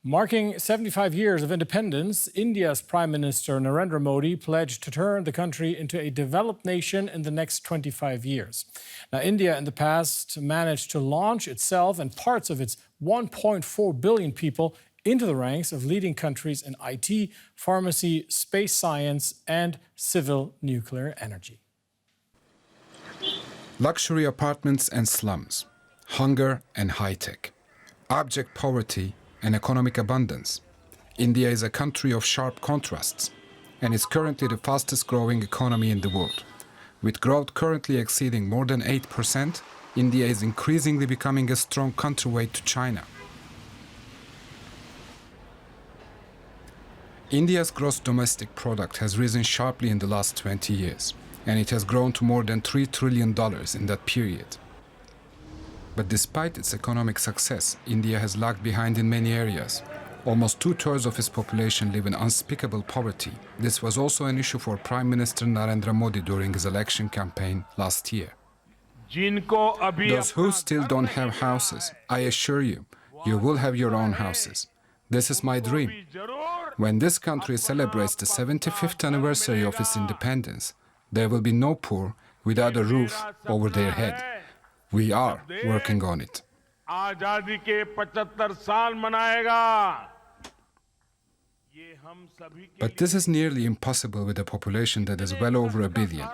Marking 75 years of independence, India's Prime Minister Narandra Modi pledged to turn the country into a developed nation in the next 25 years. Now, India in the past managed to launch itself and parts of its 1.4 billion people into the ranks of leading countries in IT, pharmacy, space science, and civil nuclear energy. Luxury apartments and slums, hunger and high-tech, abject poverty and economic abundance. India is a country of sharp contrasts and is currently the fastest growing economy in the world. With growth currently exceeding more than 8%, India is increasingly becoming a strong counterweight to China. India's gross domestic product has risen sharply in the last 20 years, and it has grown to more than $3 trillion in that period. But despite its economic success, India has lagged behind in many areas. Almost two-thirds of its population live in unspeakable poverty. This was also an issue for Prime Minister Narandra Modi during his election campaign last year. Those who still don't have houses, I assure you, you will have your own houses. This is my dream. When this country celebrates the 75th anniversary of its independence, there will be no poor without a roof over their head. We are working on it. But this is nearly impossible with a population that is well over 1 billion.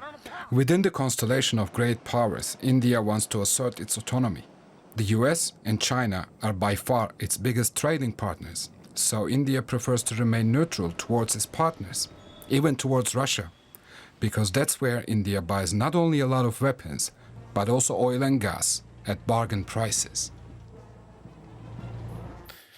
Within the constellation of great powers, India wants to assert its autonomy. The US and China are by far its biggest trading partners, so India prefers to remain neutral towards its partners, even towards Russia, because that's where India buys not only a lot of weapons, but also oil and gas at bargain prices.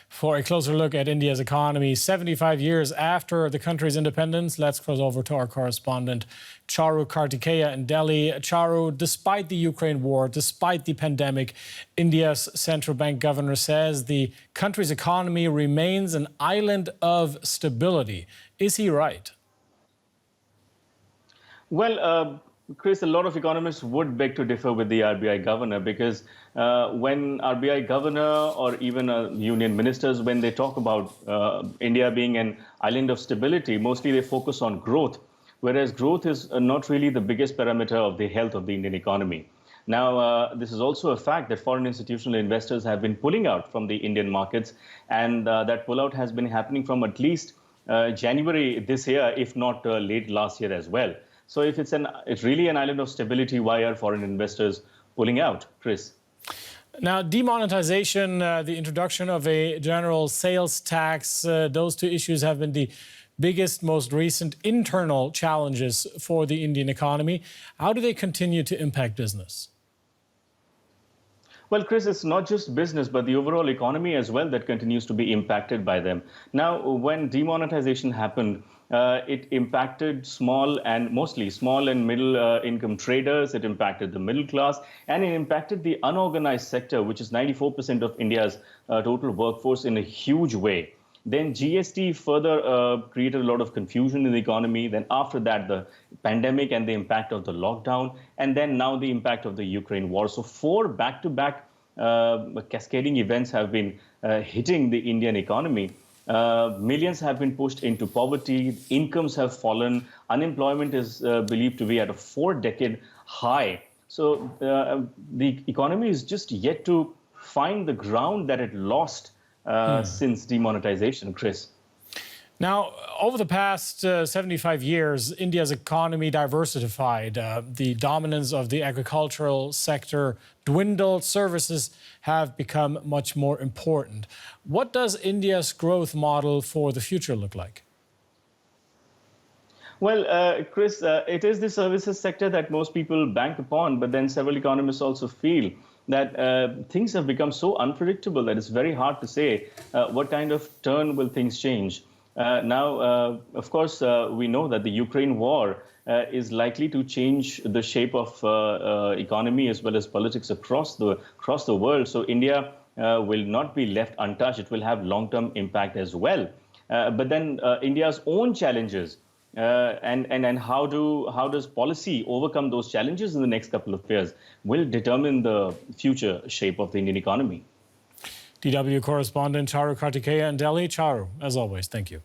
For a closer look at India's economy, 75 years after the country's independence, let's cross over to our correspondent, Charu Kartikeya in Delhi. Charu, despite the Ukraine war, despite the pandemic, India's central bank governor says the country's economy remains an island of stability. Is he right? Well, Chris, a lot of economists would beg to differ with the RBI governor because when RBI governor or even union ministers, when they talk about India being an island of stability, mostly they focus on growth, whereas growth is not really the biggest parameter of the health of the Indian economy. Now, this is also a fact that foreign institutional investors have been pulling out from the Indian markets, and that pullout has been happening from at least January this year, if not late last year as well. So if it's really an island of stability, why are foreign investors pulling out, Chris? Now, demonetization, the introduction of a general sales tax, those two issues have been the biggest, most recent internal challenges for the Indian economy. How do they continue to impact business? Well, Chris, it's not just business, but the overall economy as well that continues to be impacted by them. Now, when demonetization happened, it impacted mostly small and middle income traders. It impacted the middle class, and it impacted the unorganized sector, which is 94% of India's total workforce, in a huge way. Then GST further created a lot of confusion in the economy. Then after that, the pandemic and the impact of the lockdown, and then now the impact of the Ukraine war. So 4 back-to-back cascading events have been hitting the Indian economy. Millions have been pushed into poverty, incomes have fallen, unemployment is believed to be at a 4-decade high. So the economy is just yet to find the ground that it lost since demonetization, Chris. Now, over the past 75 years, India's economy diversified. The dominance of the agricultural sector dwindled. Services have become much more important. What does India's growth model for the future look like? Well, Chris, it is the services sector that most people bank upon, but then several economists also feel that things have become so unpredictable that it's very hard to say what kind of turn will things change. Now, of course, we know that the Ukraine war is likely to change the shape of economy as well as politics across the world. So India will not be left untouched. It will have long-term impact as well. But then India's own challenges and how does policy overcome those challenges in the next couple of years will determine the future shape of the Indian economy. DW correspondent Charu Kartikeya in Delhi. Charu, as always, thank you.